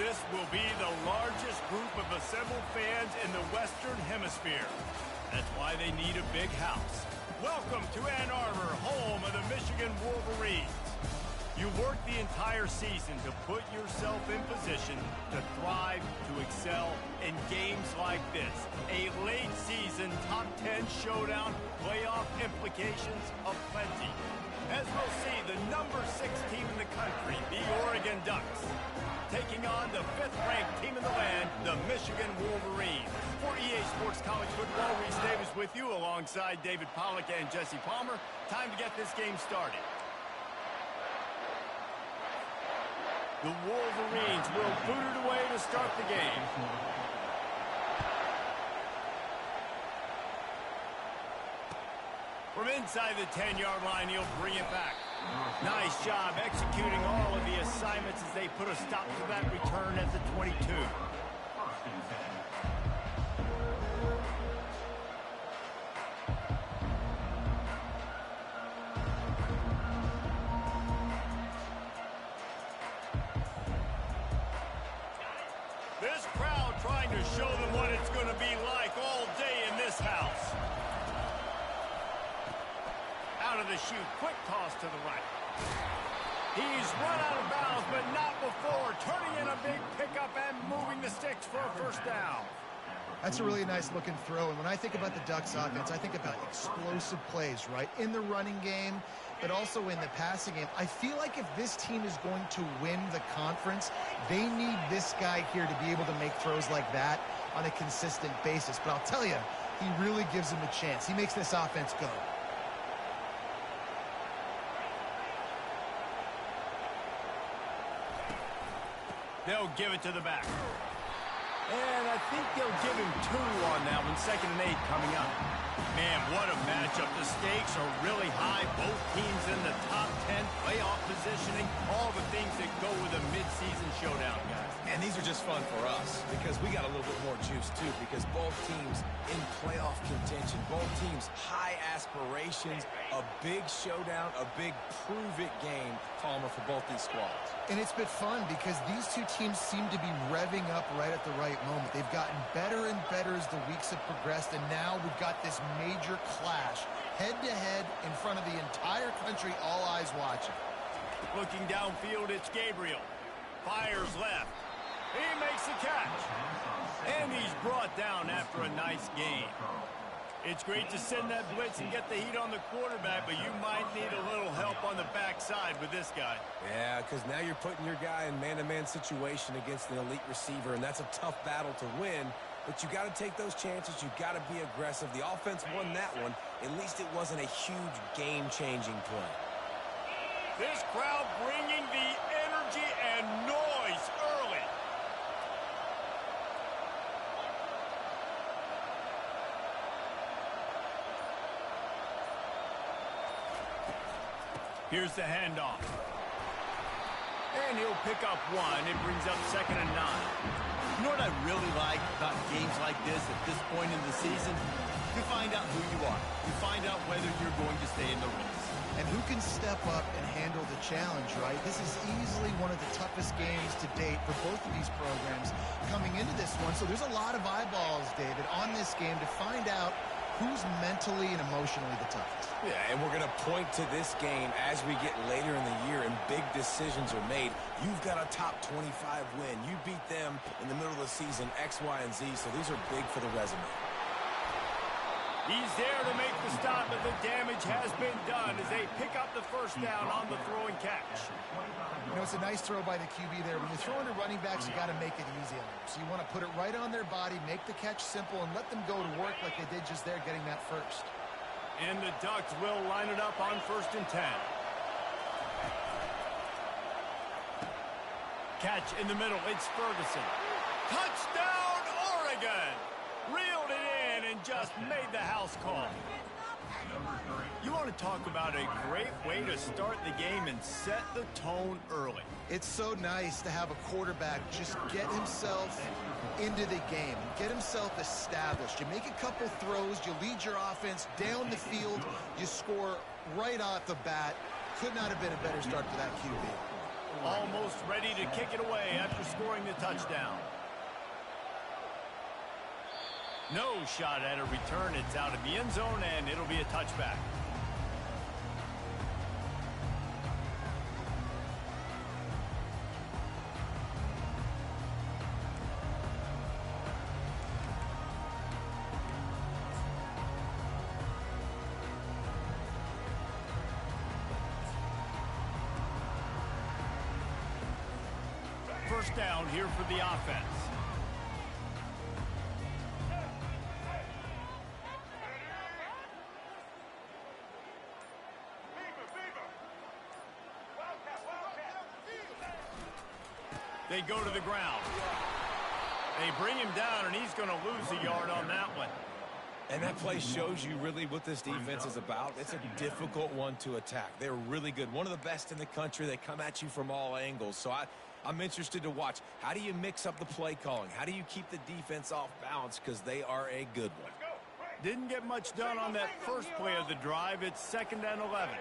This will be the largest group of assembled fans in the Western Hemisphere. That's why they need a big house. Welcome to Ann Arbor, home of the Michigan Wolverines. You work the entire season to put yourself in position to thrive, to excel in games like this. A late season top 10 showdown, playoff implications aplenty. As we'll see, the number 6 team in the country, the Oregon Ducks, taking on the 5th-ranked team in the land, the Michigan Wolverines. For EA Sports College Football, Reese Davis with you alongside David Pollack and Jesse Palmer. Time to get this game started. The Wolverines will boot it away to start the game. From inside the 10-yard line, he'll bring it back. Nice job executing all of the assignments as they put a stop to that return at the 22. This crowd trying to show them what it's going to be like all day in this house. Out of the chute, quick toss to the right. He's run out of bounds, but not before turning in a big pickup and moving the sticks for a first down. That's a really nice looking throw, and when I think about the Ducks offense, I think about explosive plays, right? In the running game, but also in the passing game. I feel like if this team is going to win the conference, they need this guy here to be able to make throws like that on a consistent basis. But I'll tell you, he really gives them a chance. He makes this offense go. They'll give it to the back. And I think they'll give him 2 on that one. 2nd and 8 coming up. Man, what a matchup. The stakes are really high. Both teams in the top 10, playoff positioning, all the things that go with a midseason showdown, guys. And these are just fun for us because we got a little bit more juice, too, because both teams in playoff contention, both teams high aspirations, a big showdown, a big prove-it game, Palmer, for both these squads. And it's been fun because these two teams seem to be revving up right at the right moment. They've gotten better and better as the weeks have progressed, and now we've got this major clash, head-to-head in front of the entire country, all eyes watching. Looking downfield, it's Gabriel. Fires left. He makes the catch. And he's brought down after a nice gain. It's great to send that blitz and get the heat on the quarterback, but you might need a little help on the backside with this guy. Yeah, because now you're putting your guy in man-to-man situation against an elite receiver, and that's a tough battle to win. But you got to take those chances. You got to be aggressive. The offense won that one. At least it wasn't a huge game-changing play. This crowd bringing the energy and noise early. Here's the handoff. And he'll pick up 1. It brings up 2nd and 9. You know what I really like about games like this at this point in the season? You find out who you are. You find out whether you're going to stay in the race. And who can step up and handle the challenge, right? This is easily one of the toughest games to date for both of these programs coming into this one. So there's a lot of eyeballs, David, on this game to find out who's mentally and emotionally the toughest. Yeah, and we're going to point to this game as we get later in the year and big decisions are made. You've got a top 25 win. You beat them in the middle of the season, X, Y, and Z, so these are big for the resume. He's there to make the stop, but the damage has been done as they pick up the first down on the throwing catch. You know, it's a nice throw by the QB there. When you're throwing to running backs, you got to make it easy on them. So you want to put it right on their body, make the catch simple, and let them go to work like they did just there, getting that first. And the Ducks will line it up on 1st and 10. Catch in the middle. It's Ferguson. Touchdown, Oregon! Reeled it in and just made the house call. You want to talk about a great way to start the game and set the tone early. It's so nice to have a quarterback just get himself into the game, get himself established. You make a couple throws, you lead your offense down the field, you score right off the bat. Could not have been a better start to that QB. Almost ready to kick it away after scoring the touchdown. No shot at a return. It's out of the end zone, and it'll be a touchback. First down here for the offense. They go to the ground. They bring him down, and he's going to lose a yard on that one. And that play shows you really what this defense is about. It's a difficult one to attack. They're really good. One of the best in the country. They come at you from all angles. So I'm interested to watch. How do you mix up the play calling? How do you keep the defense off balance? Because they are a good one. Didn't get much done on that first play of the drive. It's 2nd and 11.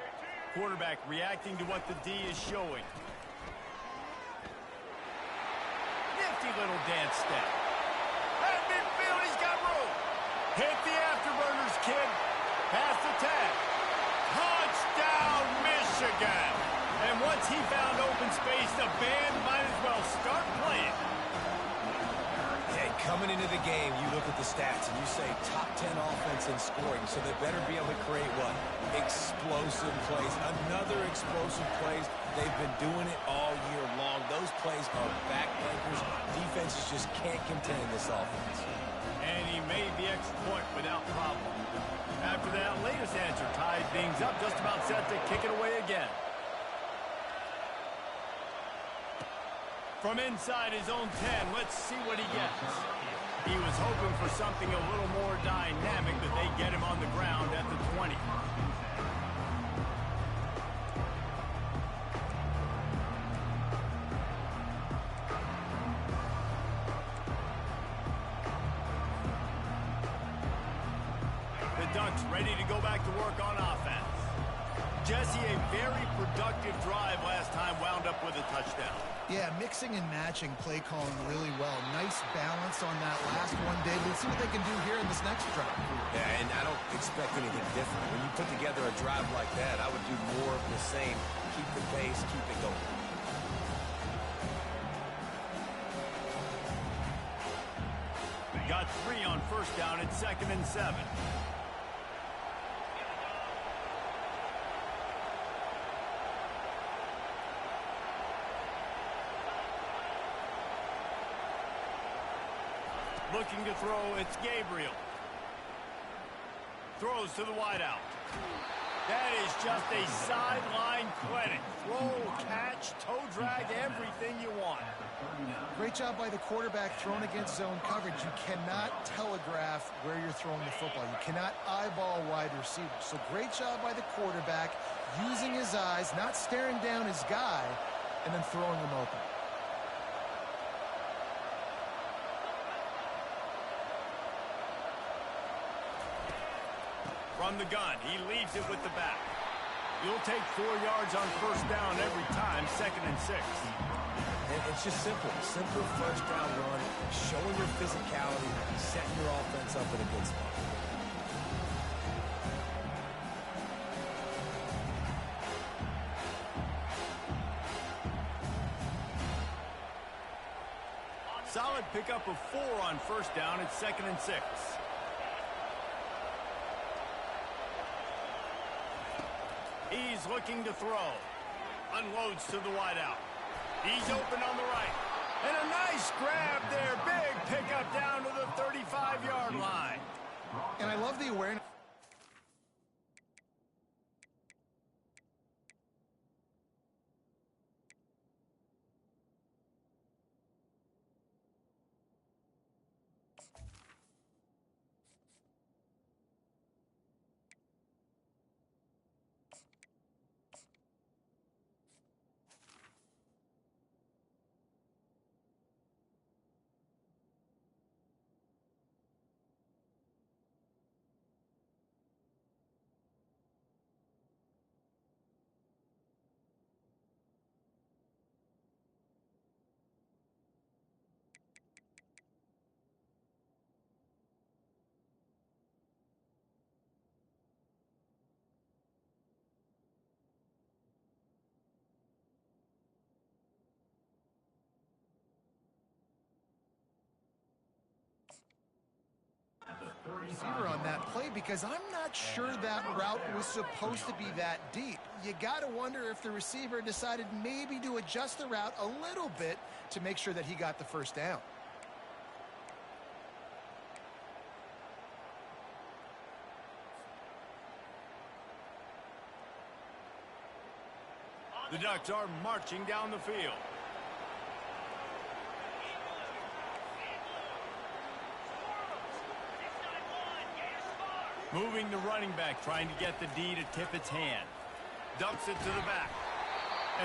Quarterback reacting to what the D is showing. Nifty little dance step. At midfield, he's got room. Hit the afterburners, kid. Pass the tag. Touchdown, Michigan. And once he found open space, the band might as well start playing. Hey, coming into the game, you look at the stats and you say top 10 offense in scoring, so they better be able to create what? Explosive plays. Another explosive plays. They've been doing it all year long. Those plays are backbreakers. Defenses just can't contain this offense. And he made the extra point without problem. After that latest answer tied things up, just about set to kick it away again. From inside his own 10, let's see what he gets. He was hoping for something a little more dynamic, but they get him on the ground at the 20. The Ducks ready to go back to work on offense. Jesse, a very productive drive last time, wound up with a touchdown. Yeah, mixing and matching play calling really well. Nice balance on that last one, Dave. Let's see what they can do here in this next drive. Yeah, and I don't expect anything different. When you put together a drive like that, I would do more of the same. Keep the pace, keep it going. Got 3 on first down at 2nd and 7. Looking to throw, it's Gabriel. Throws to the wideout. That is just a sideline clinic. Throw, catch, toe drag, everything you want. Great job by the quarterback thrown against zone coverage. You cannot telegraph where you're throwing the football. You cannot eyeball wide receivers. So great job by the quarterback using his eyes, not staring down his guy, and then throwing him open. From the gun, he leaves it with the back. You'll take 4 yards on first down every time, 2nd and 6. And it's just simple. Simple first down run, showing your physicality, setting your offense up in a good spot. Solid pickup of 4 on first down at 2nd and 6. He's looking to throw. Unloads to the wideout. He's open on the right. And a nice grab there. Big pickup down to the 35-yard line. And I love the awareness. receiver on that play because I'm not sure that route was supposed to be that deep. You got to wonder if the receiver decided maybe to adjust the route a little bit to make sure that he got the first down. The Ducks are marching down the field. Moving the running back, trying to get the D to tip its hand. Dumps it to the back.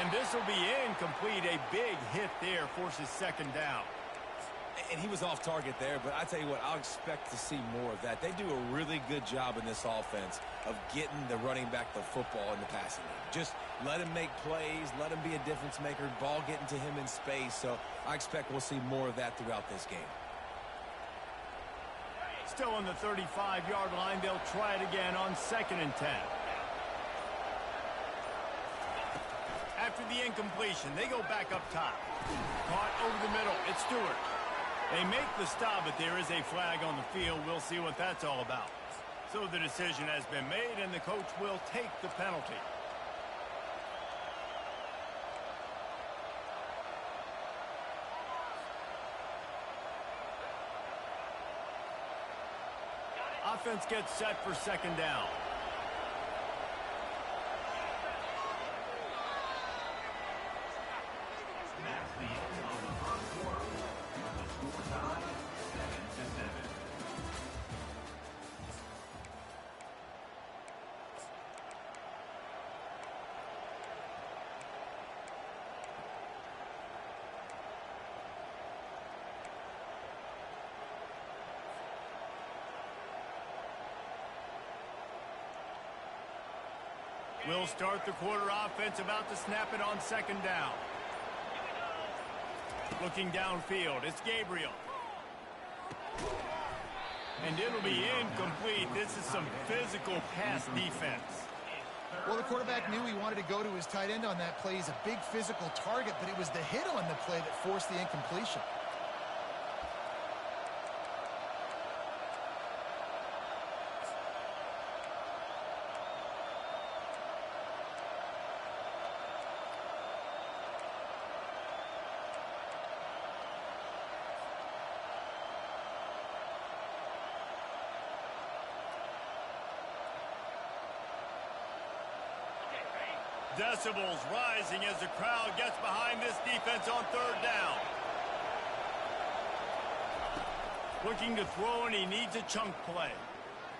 And this will be incomplete. A big hit there forces second down. And he was off target there, but I tell you what, I'll expect to see more of that. They do a really good job in this offense of getting the running back the football in the passing game. Just let him make plays, let him be a difference maker, ball getting to him in space. So I expect we'll see more of that throughout this game. Still on the 35-yard line, they'll try it again on 2nd and 10. After the incompletion, they go back up top. Caught over the middle. It's Stewart. They make the stop, but there is a flag on the field. We'll see what that's all about. So the decision has been made, and the coach will take the penalty. Offense gets set for second down. We'll start the quarter offense, about to snap it on second down. Looking downfield, it's Gabriel. And it'll be incomplete. This is some physical pass defense. Well, the quarterback knew he wanted to go to his tight end on that play. He's a big physical target, but it was the hit on the play that forced the incompletion. Decibels rising as the crowd gets behind this defense on third down. Looking to throw, and he needs a chunk play.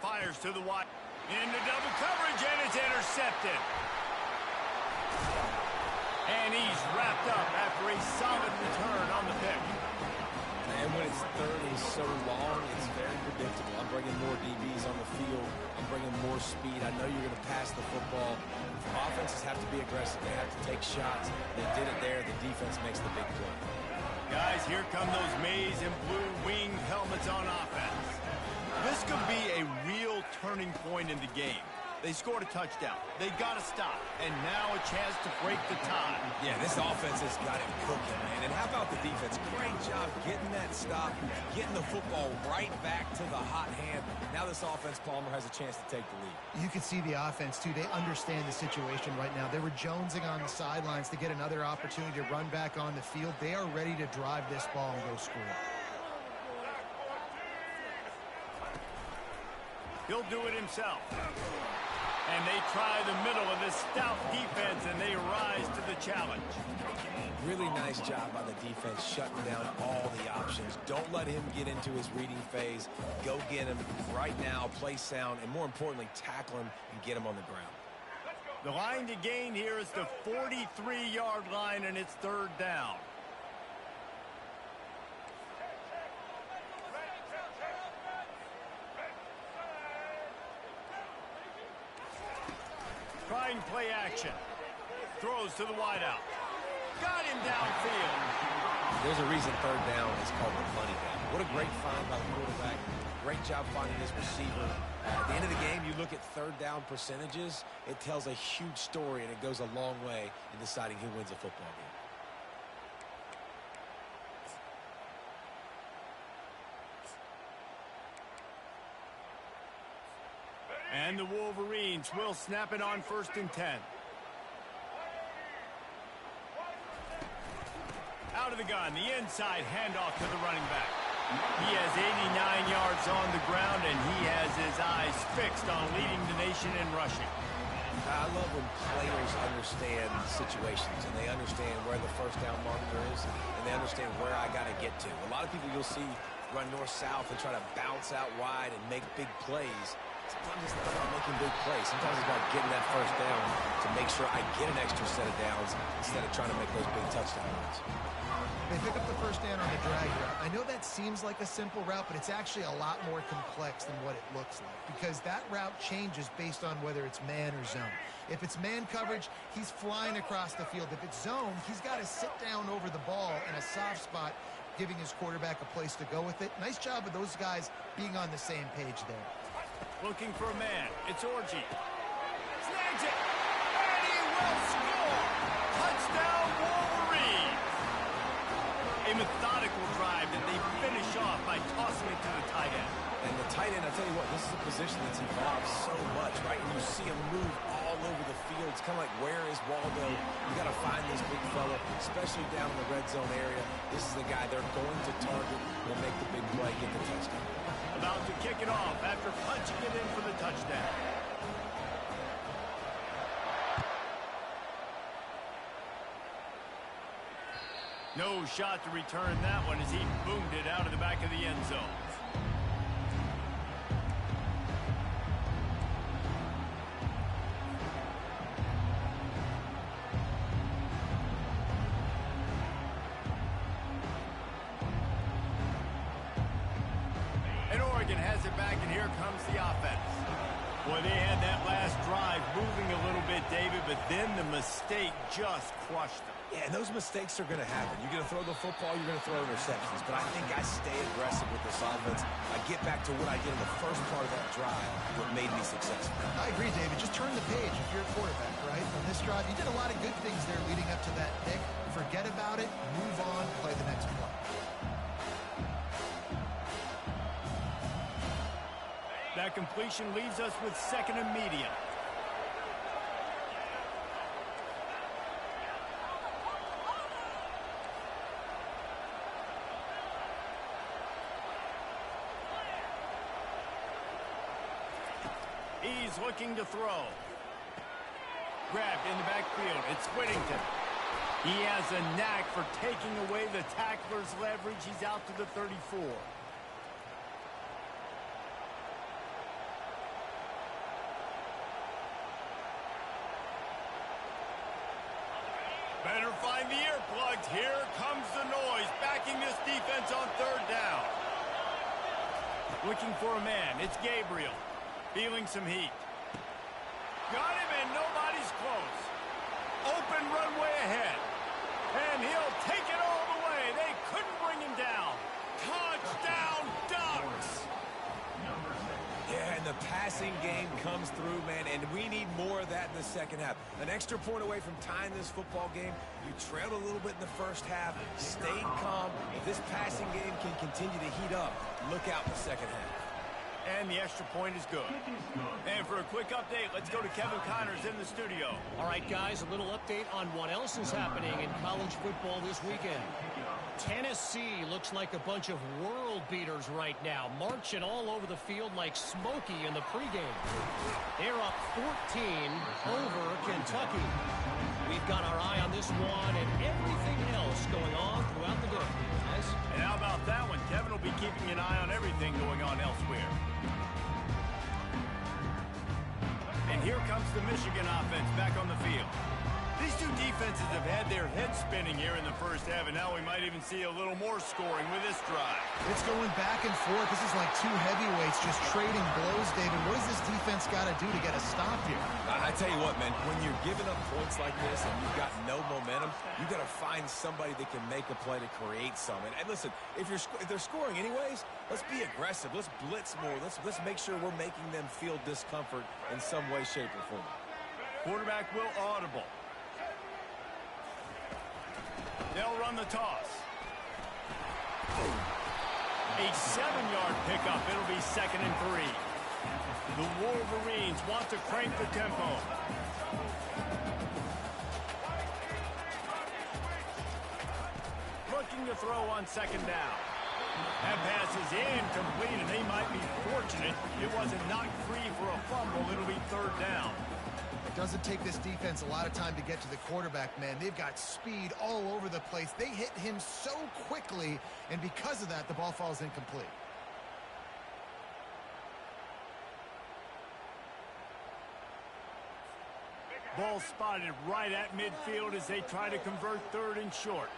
Fires to the wide. Into double coverage, and it's intercepted. And he's wrapped up after a solid return on the pick. And when it's third and so long, it's very predictable. I'm bringing more DBs on the field. I'm bringing more speed. I know you're going to pass the football. Offenses have to be aggressive. They have to take shots. They did it there. The defense makes the big play. Guys, here come those maize and blue winged helmets on offense. This could be a real turning point in the game. They scored a touchdown. They got to stop. And now a chance to break the tie. Yeah, this offense has got it cooking, man. And how about the defense? Great job getting that stop, getting the football right back to the hot hand. Now this offense, Palmer, has a chance to take the lead. You can see the offense, too. They understand the situation right now. They were jonesing on the sidelines to get another opportunity to run back on the field. They are ready to drive this ball and go score. He'll do it himself. And they try the middle of this stout defense, and they rise to the challenge. Really nice job by the defense shutting down all the options. Don't let him get into his reading phase. Go get him right now, play sound, and more importantly, tackle him and get him on the ground. The line to gain here is the 43-yard line, and it's third down. Trying play action. Throws to the wideout. Got him downfield. There's a reason third down is called the money down. What a great find by the quarterback. Great job finding his receiver. At the end of the game, you look at third down percentages. It tells a huge story, and it goes a long way in deciding who wins a football game. And the Wolverines will snap it on 1st and 10. Out of the gun, the inside handoff to the running back. He has 89 yards on the ground, and he has his eyes fixed on leading the nation in rushing. I love when players understand situations, and they understand where the first down marker is, and they understand where I got to get to. A lot of people you'll see run north-south and try to bounce out wide and make big plays. Sometimes it's not about making big plays. Sometimes it's about getting that first down to make sure I get an extra set of downs instead of trying to make those big touchdown runs. They pick up the first down on the drag route. I know that seems like a simple route, but it's actually a lot more complex than what it looks like because that route changes based on whether it's man or zone. If it's man coverage, he's flying across the field. If it's zone, he's got to sit down over the ball in a soft spot, giving his quarterback a place to go with it. Nice job of those guys being on the same page there. Looking for a man. It's Orji. Snags it. And he will score. Touchdown, Wolverines. A methodical drive that they finish off by tossing it to the tight end. And the tight end, I'll tell you what, this is a position that's evolved so much, right? And you see him move all over the field. It's kind of like, where is Waldo? You got to find this big fella, especially down in the red zone area. This is the guy they're going to target, will make the big play, get the touchdown. About to kick it off after punching it in for the touchdown. No shot to return that one as he boomed it out of the back of the end zone. And Oregon has it back, and here comes the offense. Boy, they had that last drive moving a little bit, David, but then the mistake just crushed them. Yeah, and those mistakes are going to happen. You're going to throw the football, you're going to throw interceptions. But I think I stay aggressive with this offense. I get back to what I did in the first part of that drive, what made me successful. I agree, David. Just turn the page if you're a quarterback, right? On this drive, you did a lot of good things there leading up to that pick. Forget about it, move on, play the next play. That completion leaves us with 2nd and medium. He's looking to throw. Grabbed in the backfield. It's Whittington. He has a knack for taking away the tackler's leverage. He's out to the 34. Better find the earplugs. Here comes the noise, backing this defense on 3rd down. Looking for a man. It's Gabriel. Feeling some heat. Got him, and nobody's close. Open runway ahead. And he'll take it all the way. They couldn't bring him down. Touchdown, Ducks! Yeah, and the passing game comes through, man, and we need more of that in the second half. An extra point away from tying this football game. You trailed a little bit in the first half, stayed calm. If this passing game can continue to heat up, look out in the second half. And the extra point is good. And for a quick update, let's go to Kevin Connors in the studio. All right, guys, a little update on what else is happening in college football this weekend. Tennessee looks like a bunch of world beaters right now, marching all over the field like Smokey in the pregame. They're up 14 over Kentucky. We've got our eye on this one and everything else going on throughout the day. Guys? And how about that one? Kevin will be keeping an eye on everything going on elsewhere. And here comes the Michigan offense back on the field. These two defenses have had their heads spinning here in the first half, and now we might even see a little more scoring with this drive. It's going back and forth. This is like two heavyweights just trading blows, David. What does this defense got to do to get a stop here? I tell you what, man, when you're giving up points like this and you've got no momentum, you've got to find somebody that can make a play to create some. And listen, if they're scoring anyways, let's be aggressive. Let's blitz more. Let's make sure we're making them feel discomfort in some way, shape, or form. Quarterback will audible. They'll run the toss. A 7-yard pickup. It'll be 2nd and 3. The Wolverines want to crank the tempo. Looking to throw on second down. That pass is incomplete, and they might be fortunate it wasn't knocked free for a fumble. It'll be third down. It doesn't take this defense a lot of time to get to the quarterback, man. They've got speed all over the place. They hit him so quickly, and because of that, the ball falls incomplete. Ball spotted right at midfield as they try to convert third and short.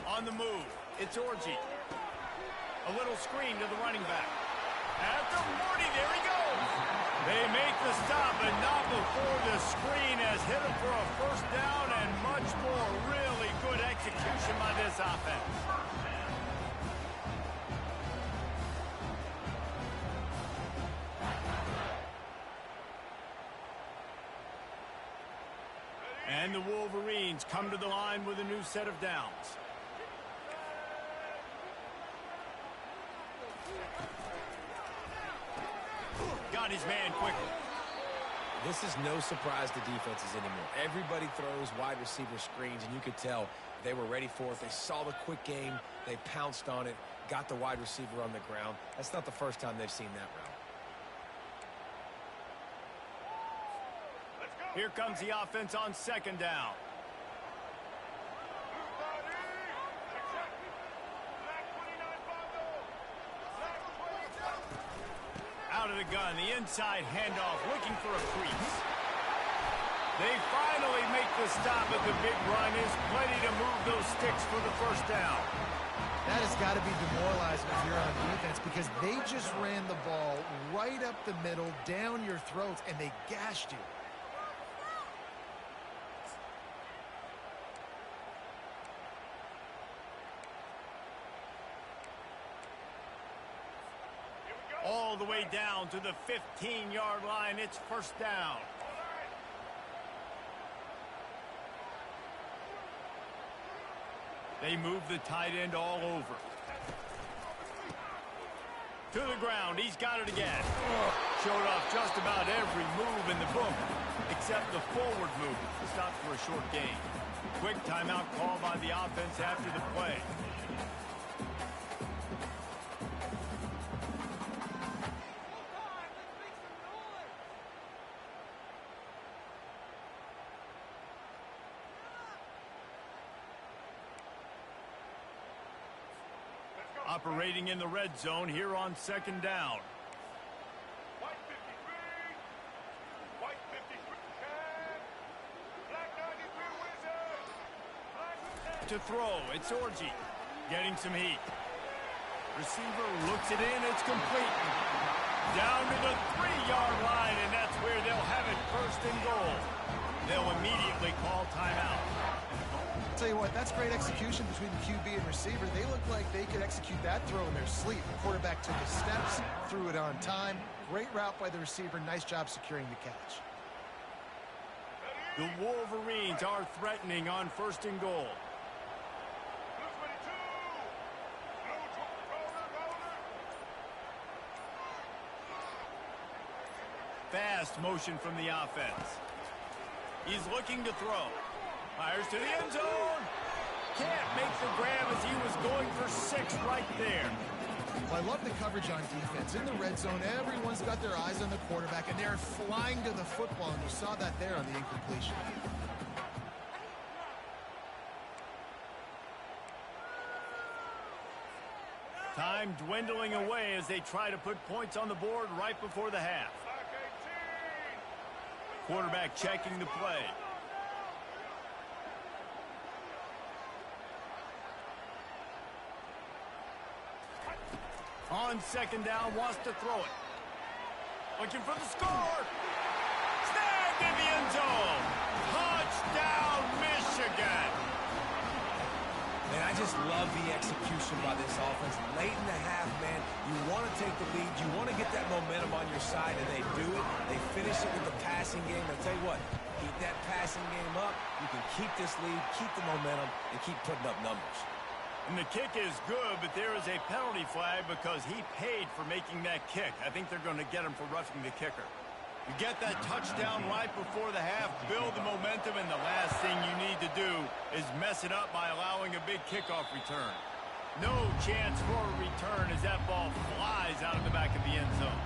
On the move, it's Orji. A little screen to the running back. After 40, there he goes. They make the stop, but not before the screen has hit him for a first down and much more. Really good execution by this offense. And the Wolverines come to the line with a new set of downs. Got his man quickly. This is no surprise to defenses anymore. Everybody throws wide receiver screens, and you could tell they were ready for it. They saw the quick game. They pounced on it, got the wide receiver on the ground. That's not the first time they've seen that route. Here comes the offense on second down. Out of the gun, the inside handoff, looking for a crease. They finally make the stop, but the big run is plenty to move those sticks for the first down. That has got to be demoralizing if you're on defense, because they just ran the ball right up the middle, down your throats, and they gashed you. All the way down to the 15-yard line. It's first down. They move the tight end all over. To the ground. He's got it again. Showed off just about every move in the book, except the forward move. Stopped for a short gain. Quick timeout call by the offense after the play. Operating in the red zone here on second down. White 53. White 53. Black 93 Wizards. To throw, it's Orji. Getting some heat. Receiver looks it in, it's complete. Down to the 3-yard line, and that's where they'll have it first and goal. They'll immediately call timeout. I'll tell you what, that's great execution between the QB and receiver. They look like they could execute that throw in their sleep. The quarterback took his steps, threw it on time. Great route by the receiver. Nice job securing the catch. The Wolverines are threatening on first and goal. Fast motion from the offense. He's looking to throw. Fires to the end zone. Can't make the grab as he was going for 6 right there. Well, I love the coverage on defense. In the red zone, everyone's got their eyes on the quarterback, and they're flying to the football, and you saw that there on the incompletion. Time dwindling away as they try to put points on the board right before the half. Quarterback checking the play. On second down, wants to throw it. Looking for the score. Snagged in the end zone. Touchdown, Michigan. Man, I just love the execution by this offense. Late in the half, man, you want to take the lead. You want to get that momentum on your side, and they do it. They finish it with the passing game. I'll tell you what, Keep that passing game up. You can keep this lead, keep the momentum, and keep putting up numbers. And the kick is good, but there is a penalty flag because he paid for making that kick. I think they're going to get him for roughing the kicker. You get that touchdown right before the half, build the momentum, and the last thing you need to do is mess it up by allowing a big kickoff return. No chance for a return as that ball flies out of the back of the end zone.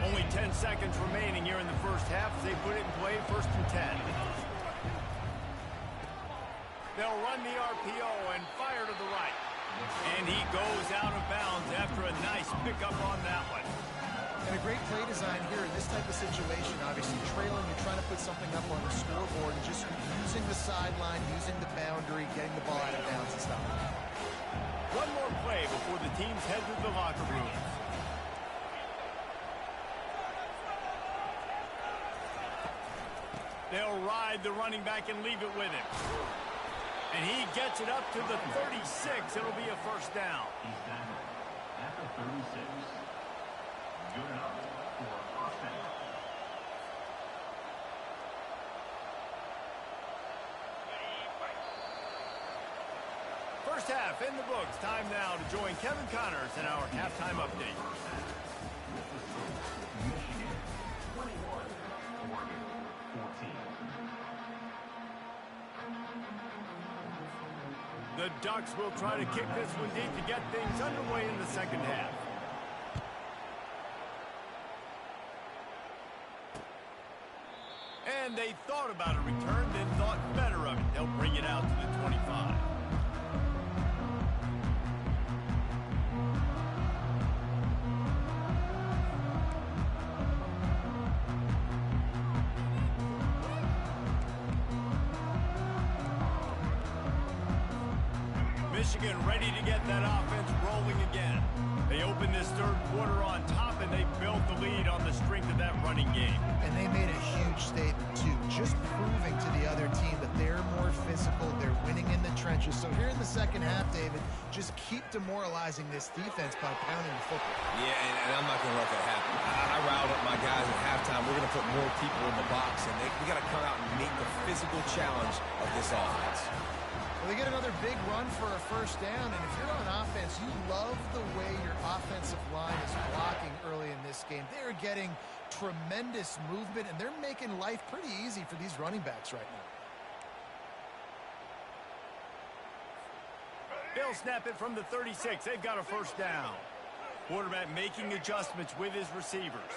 Only 10 seconds remaining here in the first half as they put it in play, 1st and 10. They'll run the RPO and fire to the right. And he goes out of bounds after a nice pickup on that one. And a great play design here in this type of situation. Obviously trailing, you're trying to put something up on the scoreboard and just using the sideline, using the boundary, getting the ball out of bounds and stuff. One more play before the teams head to the locker rooms. They'll ride the running back and leave it with him. And he gets it up to the 36. It'll be a 1st down. He's done at the 36. Good enough for offense. First half in the books. Time now to join Kevin Connors in our halftime update. Michigan 21, Oregon 14. The Ducks will try to kick this one deep to get things underway in the second half. And they thought about a return, then thought better of it. They'll bring it out to the 25. Michigan ready to get that offense rolling again. They opened this 3rd quarter on top, and they built the lead on the strength of that running game. And they made a huge statement, too, just proving to the other team that they're more physical, they're winning in the trenches. So here in the second half, David, just keep demoralizing this defense by pounding the football. Yeah, and I'm not going to let that happen. I riled up my guys at halftime. We're going to put more people in the box, and we got to come out and meet the physical challenge of this offense. Well, they get another big run for a 1st down, and if you're on offense, you love the way your offensive line is blocking early in this game. They're getting tremendous movement, and they're making life pretty easy for these running backs right now. They'll snap it from the 36. They've got a 1st down. Quarterback making adjustments with his receivers.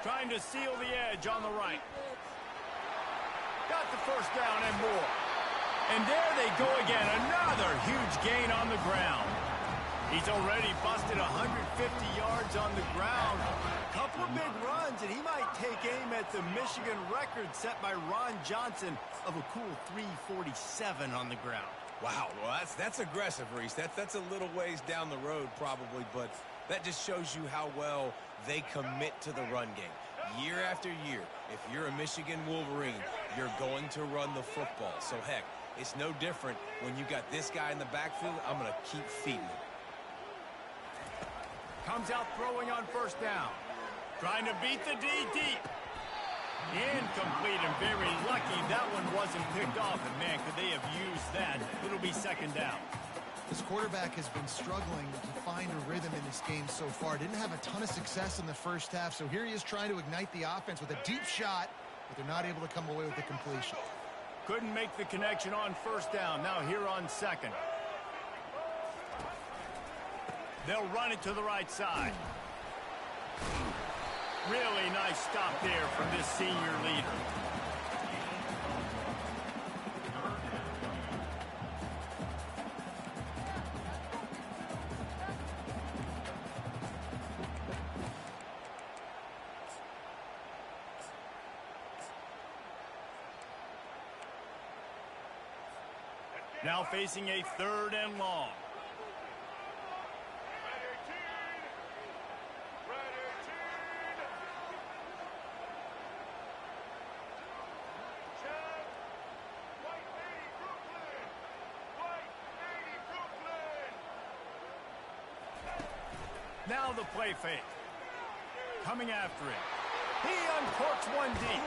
Trying to seal the edge on the right. Got the 1st down and more. And there they go again. Another huge gain on the ground. He's already busted 150 yards on the ground. A couple of big runs, and he might take aim at the Michigan record set by Ron Johnson of a cool 347 on the ground. Wow, well, that's aggressive, Reese. That's a little ways down the road probably, but that just shows you how well they commit to the run game. Year after year, if you're a Michigan Wolverine, you're going to run the football. So, heck, it's no different when you got this guy in the backfield. I'm going to keep feeding him. Comes out throwing on 1st down. Trying to beat the D deep. Incomplete, and very lucky that one wasn't picked off. And, man, could they have used that? It'll be 2nd down. This quarterback has been struggling to find a rhythm in this game so far. Didn't have a ton of success in the first half, so here he is trying to ignite the offense with a deep shot, but they're not able to come away with the completion. Couldn't make the connection on 1st down. Now here on 2nd. They'll run it to the right side. Really nice stop there from this senior leader. Now facing a 3rd and long. Red 18. Now the play fake. Coming after it. He uncorks one deep.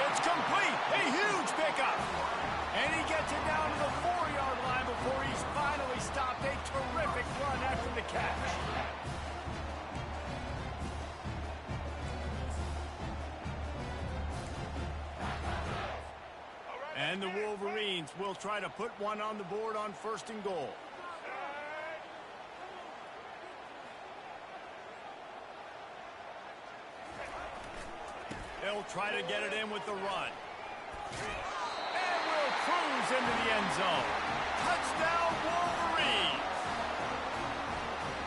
It's complete. A huge pickup. And he gets it down to the 4-yard line before he's finally stopped. A terrific run after the catch. And the Wolverines will try to put one on the board on 1st and goal. They'll try to get it in with the run. And will cruise into the end zone. Touchdown, Wolverines!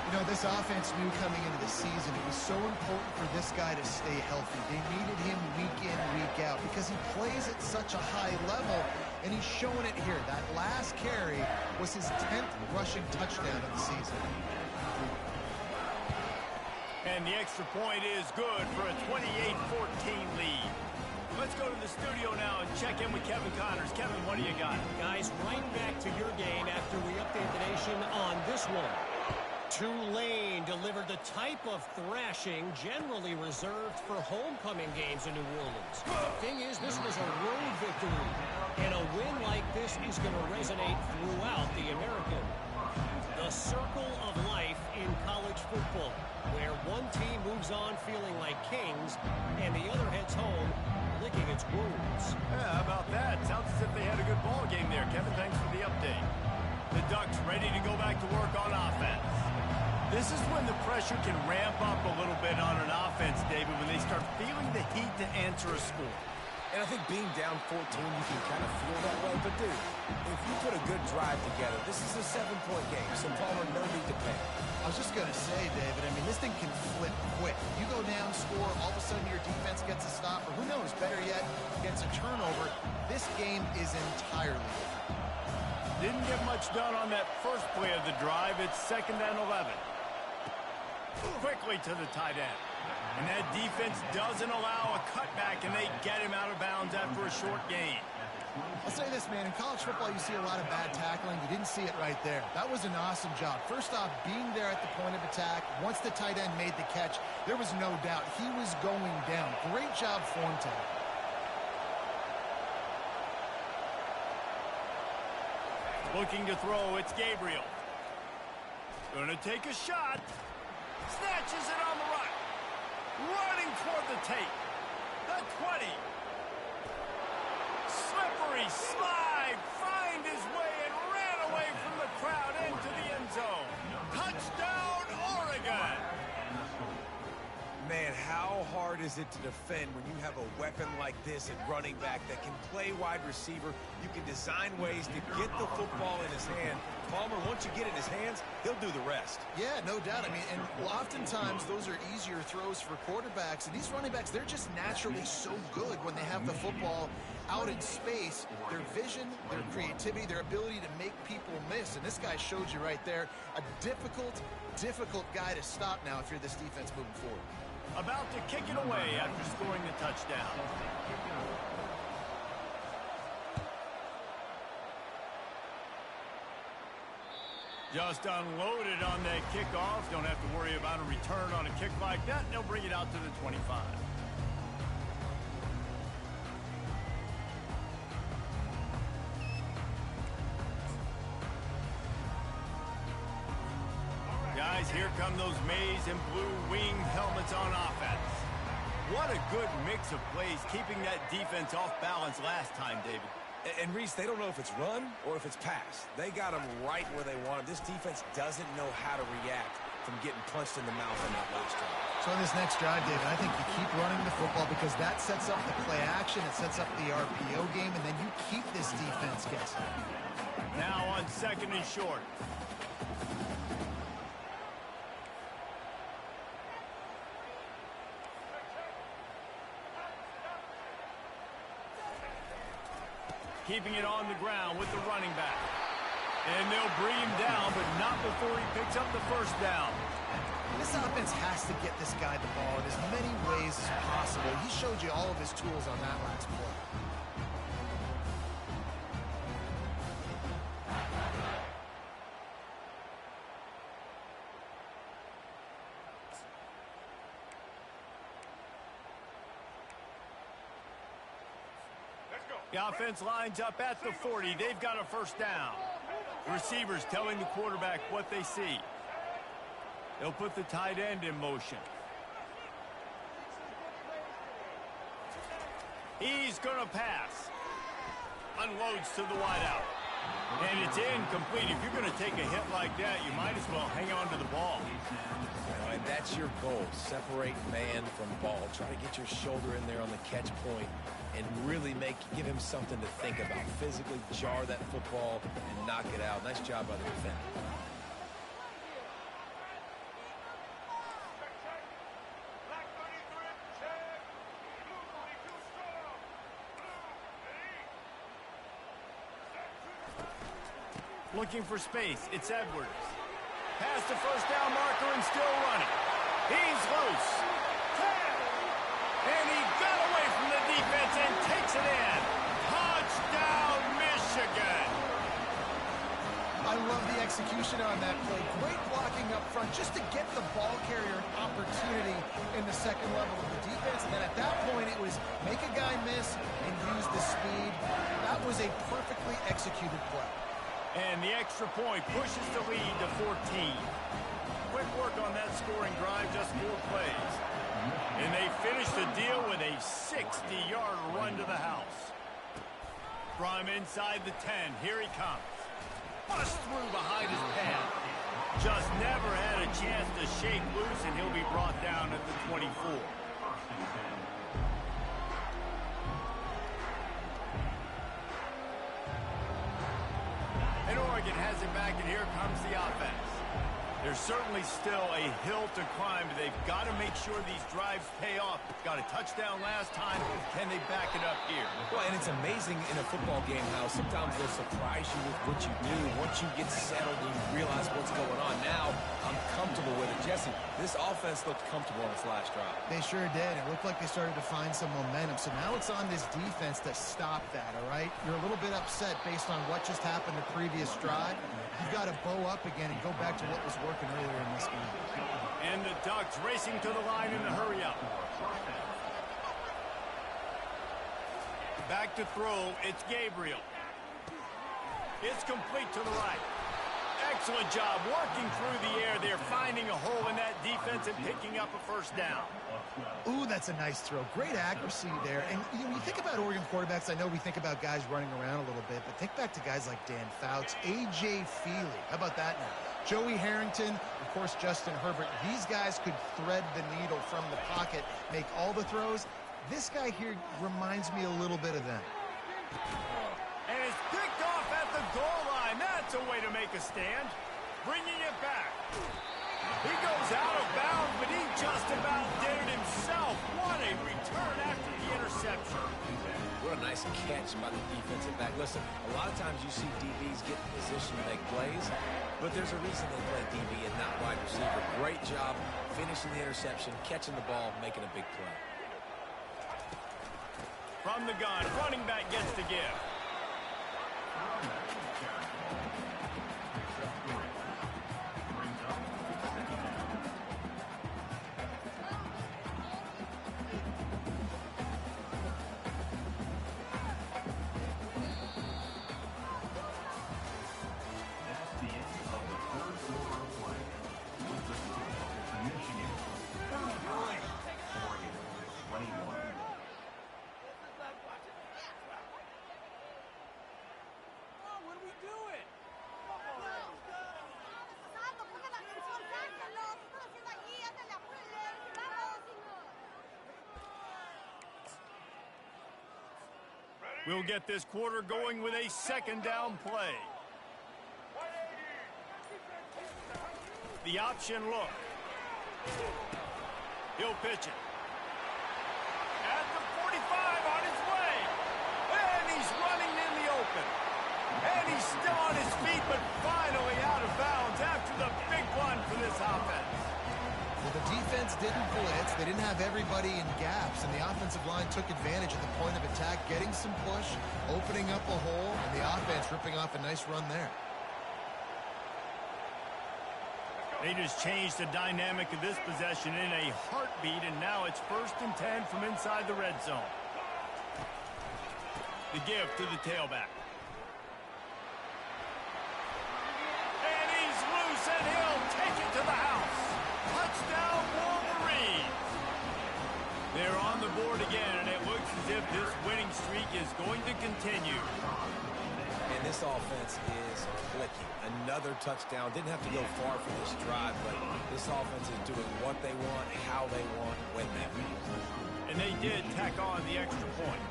You know, this offense knew coming into the season it was so important for this guy to stay healthy. They needed him week in, week out because he plays at such a high level, and he's showing it here. That last carry was his 10th rushing touchdown of the season. And the extra point is good for a 28-14 lead. Let's go to the studio now and check in with Kevin Connors. Kevin, what do you got? Guys, right back to your game after we update the nation on this one. Tulane delivered the type of thrashing generally reserved for homecoming games in New Orleans. Thing is, this was a road victory, and a win like this is going to resonate throughout the American. The circle of life in college football, where one team moves on feeling like kings, and the other heads home licking its wounds. Yeah, how about that? Sounds as if they had a good ball game there. Kevin, thanks for the update. The Ducks ready to go back to work on offense. This is when the pressure can ramp up a little bit on an offense, David, when they start feeling the heat to answer a score. And I think being down 14, you can kind of feel that way. But, dude, if you put a good drive together, this is a 7-point game, so Palmer, no need to panic. I was just going to say, David, I mean, this thing can flip quick. You go down, score, all of a sudden your defense gets a stop, or who knows, better yet, gets a turnover. This game is entirely different. Didn't get much done on that first play of the drive. It's 2nd and 11. Quickly to the tight end. And that defense doesn't allow a cutback, and they get him out of bounds after a short gain. I'll say this, man. In college football, you see a lot of bad tackling. You didn't see it right there. That was an awesome job. First off, being there at the point of attack. Once the tight end made the catch, there was no doubt he was going down. Great job form tackle. Looking to throw, it's Gabriel. Gonna take a shot. Snatches it on the right. Running toward the tape. The 20. Slippery slide. Find his way and ran away from the crowd into the end zone. Touchdown, Oregon. Man, how hard is it to defend when you have a weapon like this at running back that can play wide receiver? You can design ways to get the football in his hand. Palmer, once you get it in his hands, he'll do the rest. Yeah, no doubt. I mean, and oftentimes those are easier throws for quarterbacks. And these running backs, they're just naturally so good when they have the football out in space. Their vision, their creativity, their ability to make people miss. And this guy showed you right there, a difficult guy to stop now if you're this defense moving forward. About to kick it away after scoring the touchdown. Just unloaded on that kickoff. Don't have to worry about a return on a kick like that. They'll bring it out to the 25. Guys, here come those maize and blue wing helmets on offense. What a good mix of plays, keeping that defense off balance last time, David. And Reese, they don't know if it's run or if it's pass. They got them right where they want them. This defense doesn't know how to react from getting punched in the mouth on that last drive. So in this next drive, David, I think you keep running the football because that sets up the play action, it sets up the RPO game, and then you keep this defense guessing. Now on 2nd and short. Keeping it on the ground with the running back. And they'll bring him down, but not before he picks up the first down. This offense has to get this guy the ball in as many ways as possible. He showed you all of his tools on that last play. The offense lines up at the 40. They've got a first down. The receivers telling the quarterback what they see. They'll put the tight end in motion. He's going to pass. Unloads to the wideout. And it's incomplete. If you're going to take a hit like that, you might as well hang on to the ball. And that's your goal. Separate man from ball. Try to get your shoulder in there on the catch point and really give him something to think about. Physically jar that football and knock it out. Nice job by the defender. Looking for space. It's Edwards. Past the first down marker and still running. He's loose. And he got away from the defense and takes it in. Touchdown, Michigan. I love the execution on that play. Great blocking up front just to get the ball carrier an opportunity in the second level of the defense. And then at that point, it was make a guy miss and use the speed. That was a perfectly executed play. And the extra point pushes the lead to 14. Quick work on that scoring drive, just 4 plays. And they finish the deal with a 60-yard run to the house. From inside the 10, here he comes. Bust through behind his pad. Just never had a chance to shake loose, and he'll be brought down at the 24. And Oregon has it back, and here comes the offense. There's certainly still a hill to climb, but they've got to make sure these drives pay off. Got a touchdown last time. Can they back it up here? Well, and it's amazing in a football game how sometimes they'll surprise you with what you do. Once you get settled and you realize what's going on, now I'm comfortable with it. Jesse, this offense looked comfortable on its last drive. They sure did. It looked like they started to find some momentum. So now it's on this defense to stop that, all right? You're a little bit upset based on what just happened the previous drive. You've got to bow up again and go back to what was working earlier in this game. And the Ducks racing to the line in the hurry-up. Back to throw, it's Gabriel. It's complete to the right. Excellent job working through the air there, finding a hole in that defense and picking up a first down. Ooh, that's a nice throw. Great accuracy there. And when you think about Oregon quarterbacks, I know we think about guys running around a little bit, but think back to guys like Dan Fouts, A.J. Feely. How about that now? Joey Harrington, of course, Justin Herbert. These guys could thread the needle from the pocket, make all the throws. This guy here reminds me a little bit of them. And it's picked off at the goal line. That's a way to make a stand. Bringing it back. He goes out of bounds, but he just about did it himself. What a return after the interception. What a nice catch by the defensive back. Listen, a lot of times you see DBs get in position to make plays, but there's a reason they play DB and not wide receiver. Great job finishing the interception, catching the ball, making a big play. From the gun, running back gets the give. We'll get this quarter going with a second down play. The option look. He'll pitch it. At the 45 on his way. And he's running in the open. And he's still on his feet, but finally out of bounds after the big run for this offense. Well, the defense didn't blitz. They didn't have everybody in gaps, and the offensive line took advantage at the point of attack, getting some push, opening up a hole, and the offense ripping off a nice run there. They just changed the dynamic of this possession in a heartbeat, and now it's 1st and 10 from inside the red zone. The give to the tailback. And he's loose, and he'll take it to the house. Touchdown, Wolverines. They're on the board again, and it looks as if this winning streak is going to continue. And this offense is clicking. Another touchdown. Didn't have to go far for this drive, but this offense is doing what they want, how they want, when they want. And they did tack on the extra point.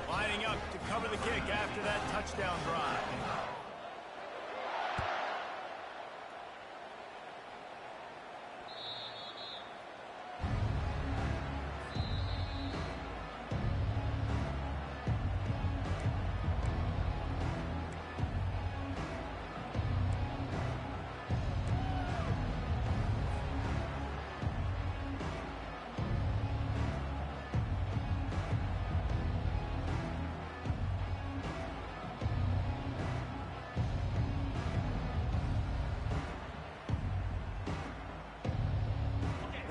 Lining up to cover the kick after that touchdown drive.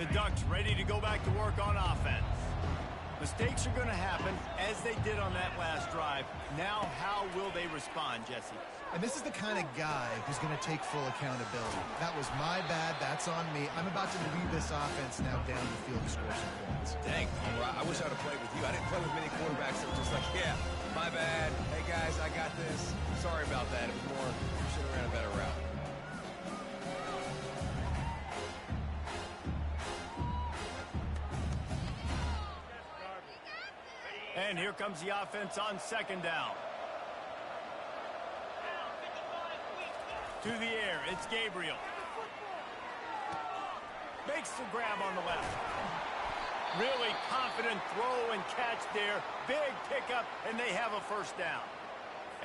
The Ducks ready to go back to work on offense. Mistakes are going to happen, as they did on that last drive. Now, how will they respond, Jesse? And this is the kind of guy who's going to take full accountability. That was my bad. That's on me. I'm about to lead this offense now down the field to score some points. Dang, Palmer, I wish I would have played with you. I didn't play with many quarterbacks that were just like, yeah, my bad. Hey, guys, I got this. Sorry about that. It was more, should have ran a better route. And here comes the offense on second down. To the air, it's Gabriel. Makes the grab on the left. Really confident throw and catch there. Big pickup, and they have a first down.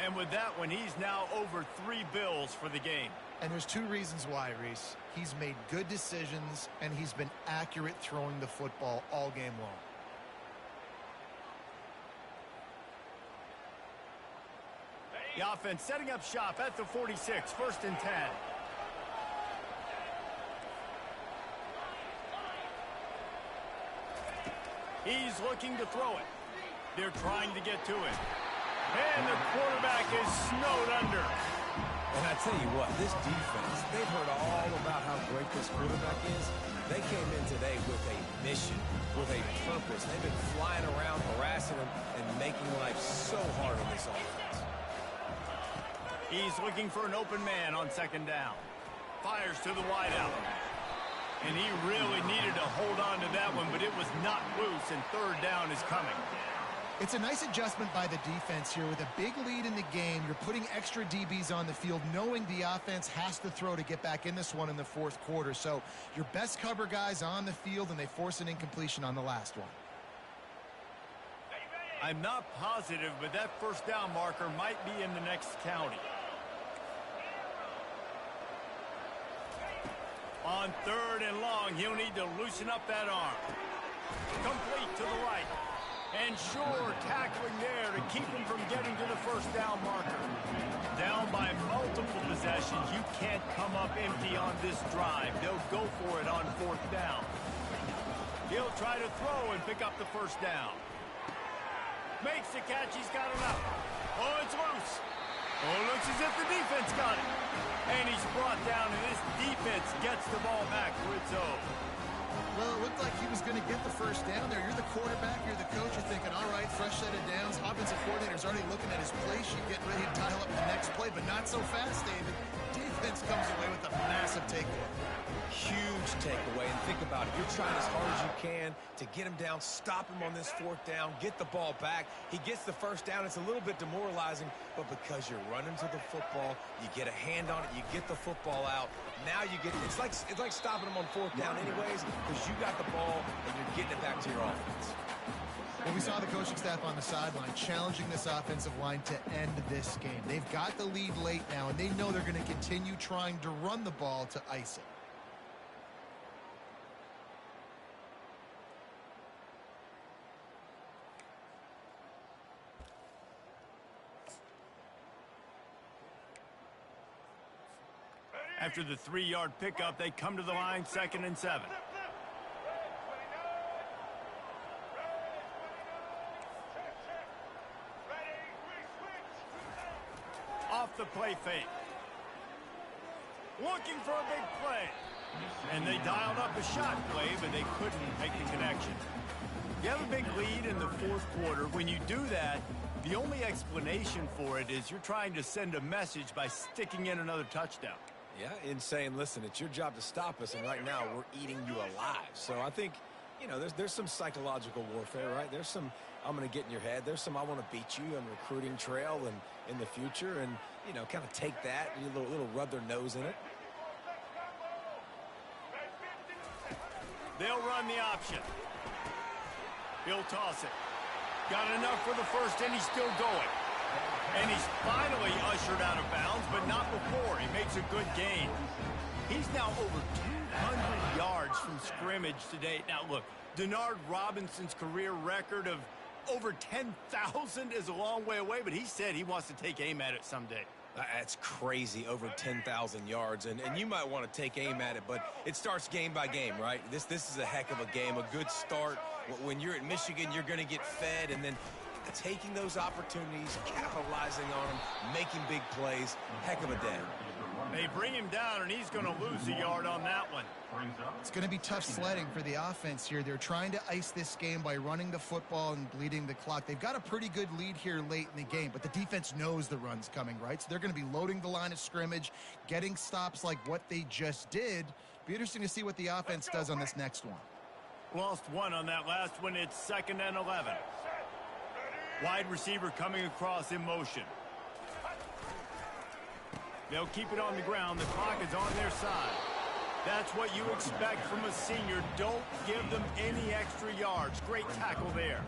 And with that one, he's now over 3 bills for the game. And there's 2 reasons why, Reese. He's made good decisions, and he's been accurate throwing the football all game long. The offense setting up shop at the 46, 1st and 10. He's looking to throw it. They're trying to get to it. And the quarterback is snowed under. And I tell you what, this defense, they've heard all about how great this quarterback is. They came in today with a mission, with a purpose. They've been flying around, harassing him, and making life so hard on this offense. He's looking for an open man on second down. Fires to the wideout. And he really needed to hold on to that one, but it was not loose, and 3rd down is coming. It's a nice adjustment by the defense here. With a big lead in the game, you're putting extra DBs on the field, knowing the offense has to throw to get back in this one in the 4th quarter. So your best cover guys on the field, and they force an incompletion on the last one. I'm not positive, but that first down marker might be in the next county. On 3rd and long, he'll need to loosen up that arm. Complete to the right. And sure, tackling there to keep him from getting to the first down marker. Down by multiple possessions, you can't come up empty on this drive. They'll go for it on 4th down. He'll try to throw and pick up the first down. Makes the catch, he's got enough. Oh, it's loose. Oh, looks as if the defense got it. And he's brought down, and this defense gets the ball back for its own. Well, it looked like he was going to get the first down there. You're the quarterback, you're the coach, you're thinking, all right, fresh set of downs. Offensive coordinator's already looking at his play sheet, getting ready to dial up the next play, but not so fast, David. Defense comes away with a massive takeaway. Huge takeaway, and think about it. You're trying as hard as you can to get him down, stop him on this 4th down, get the ball back. He gets the first down. It's a little bit demoralizing, but because you're running to the football, you get a hand on it, you get the football out. Now you get it's like stopping him on 4th down anyways, because you got the ball and you're getting it back to your offense. Well, we saw the coaching staff on the sideline challenging this offensive line to end this game. They've got the lead late now, and they know they're going to continue trying to run the ball to ice it. After the 3-yard pickup, they come to the line, 2nd and 7. Off the play fake. Looking for a big play. And they dialed up a shot play, but they couldn't make the connection. You have a big lead in the 4th quarter. When you do that, the only explanation for it is you're trying to send a message by sticking in another touchdown. Yeah, in saying, listen, it's your job to stop us, and right now we're eating you alive. So I think, you know, there's some psychological warfare, right? There's some, I'm going to get in your head. There's some, I want to beat you on recruiting trail and in the future, and, you know, kind of take that, a little rub their nose in it. They'll run the option. He'll toss it. Got enough for the first, and he's still going. And he's finally ushered out of bounds, but not before. He makes a good gain. He's now over 200 yards from scrimmage today. Now, look, Denard Robinson's career record of over 10,000 is a long way away, but he said he wants to take aim at it someday. That's crazy, over 10,000 yards, and you might want to take aim at it, but it starts game by game, right? This is a heck of a game, a good start. When you're at Michigan, you're going to get fed, and then taking those opportunities, capitalizing on them, making big plays, heck of a day. They bring him down, and he's going to lose a yard on that one. It's going to be tough sledding for the offense here. They're trying to ice this game by running the football and bleeding the clock. They've got a pretty good lead here late in the game, but the defense knows the run's coming, right? So they're going to be loading the line of scrimmage, getting stops like what they just did. Be interesting to see what the offense does on this next one. Lost one on that last one. It's 2nd and 11. Wide receiver coming across in motion. They'll keep it on the ground. The clock is on their side. That's what you expect from a senior. Don't give them any extra yards. Great tackle there.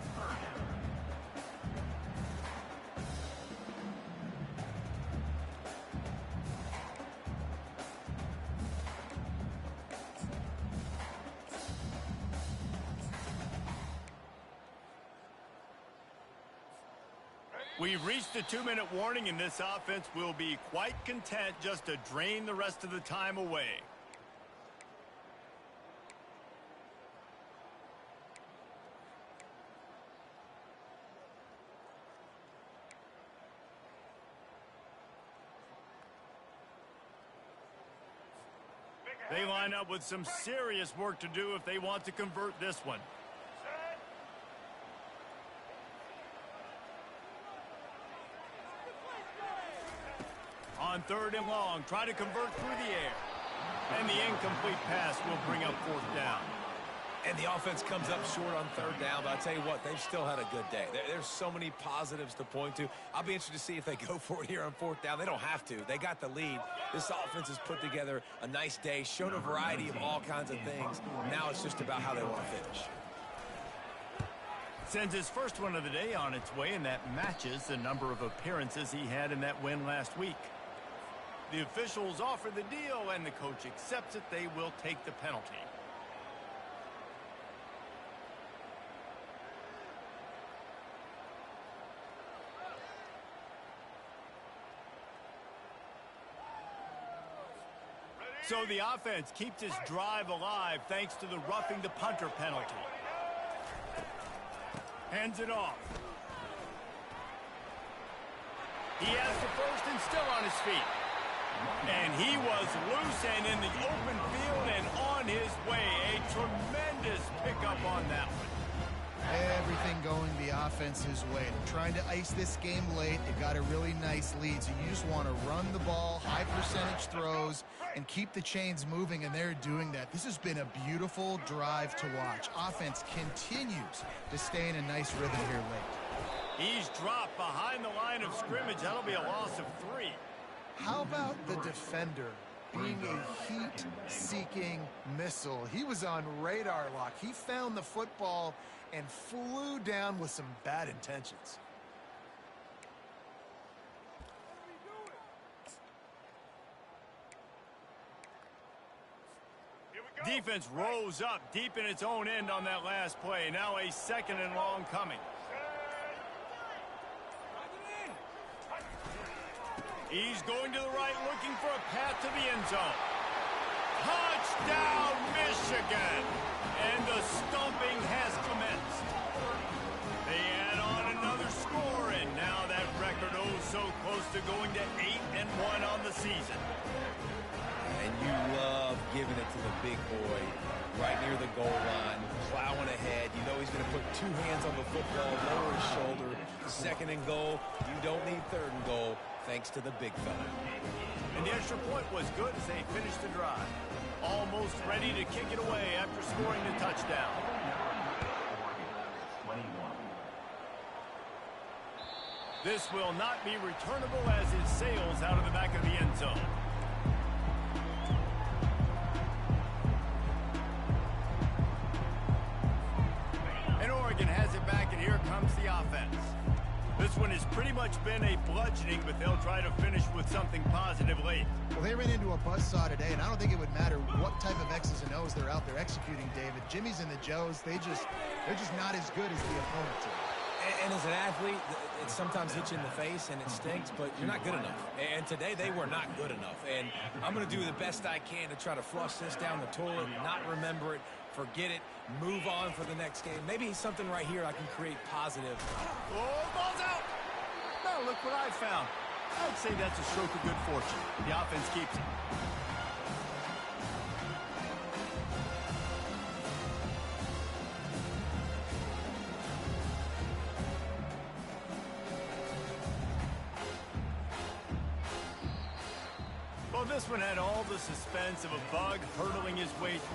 We've reached the 2-minute warning, and this offense will be quite content just to drain the rest of the time away. They line up with some serious work to do if they want to convert this one. On 3rd and long, try to convert through the air. And the incomplete pass will bring up 4th down. And the offense comes up short on 3rd down, but I tell you what, they've still had a good day. There's so many positives to point to. I'll be interested to see if they go for it here on 4th down. They don't have to. They got the lead. This offense has put together a nice day, shown a variety of all kinds of things. Now it's just about how they want to finish. Sends his first one of the day on its way, and that matches the number of appearances he had in that win last week. The officials offer the deal, and the coach accepts it. They will take the penalty. So the offense keeps its drive alive thanks to the roughing the punter penalty. Hands it off. He has the first and still on his feet. And he was loose and in the open field and on his way. A tremendous pickup on that one. Everything going the offense's way. They're trying to ice this game late. They've got a really nice lead, so you just want to run the ball, high percentage throws, and keep the chains moving, and they're doing that. This has been a beautiful drive to watch. Offense continues to stay in a nice rhythm here late. He's dropped behind the line of scrimmage. That'll be a loss of 3. How about the defender being a heat-seeking missile? He was on radar lock. He found the football and flew down with some bad intentions. Defense rose up deep in its own end on that last play. Now a 2nd and long coming. He's going to the right, looking for a path to the end zone. Touchdown, Michigan! And the stomping has commenced. They add on another score, and now that record so close to going to 8-1 on the season. And you love giving it to the big boy right near the goal line, plowing ahead. You know he's going to put two hands on the football, lower his shoulder. Second and goal. You don't need third and goal, thanks to the big fella. And the extra point was good as they finished the drive. Almost ready to kick it away after scoring the touchdown. This will not be returnable as it sails out of the back of the end zone. And Oregon has it back, and here comes the offense. This one has pretty much been a bludgeoning, but they'll try to finish with something positive late. Well, they ran into a buzzsaw today, and I don't think it would matter what type of X's and O's they're out there executing, David. Jimmy's and the Joes, they're just not as good as the opponent team. And as an athlete, it sometimes hits you in the face and it stinks, but you're not good enough. And today they were not good enough. And I'm going to do the best I can to try to flush this down the toilet, not remember it, forget it, move on for the next game. Maybe something right here I can create positive. Oh, ball's out! Now look what I found. I'd say that's a stroke of good fortune. The offense keeps it. Well, this one had all the suspense of a bug hurtling his way through.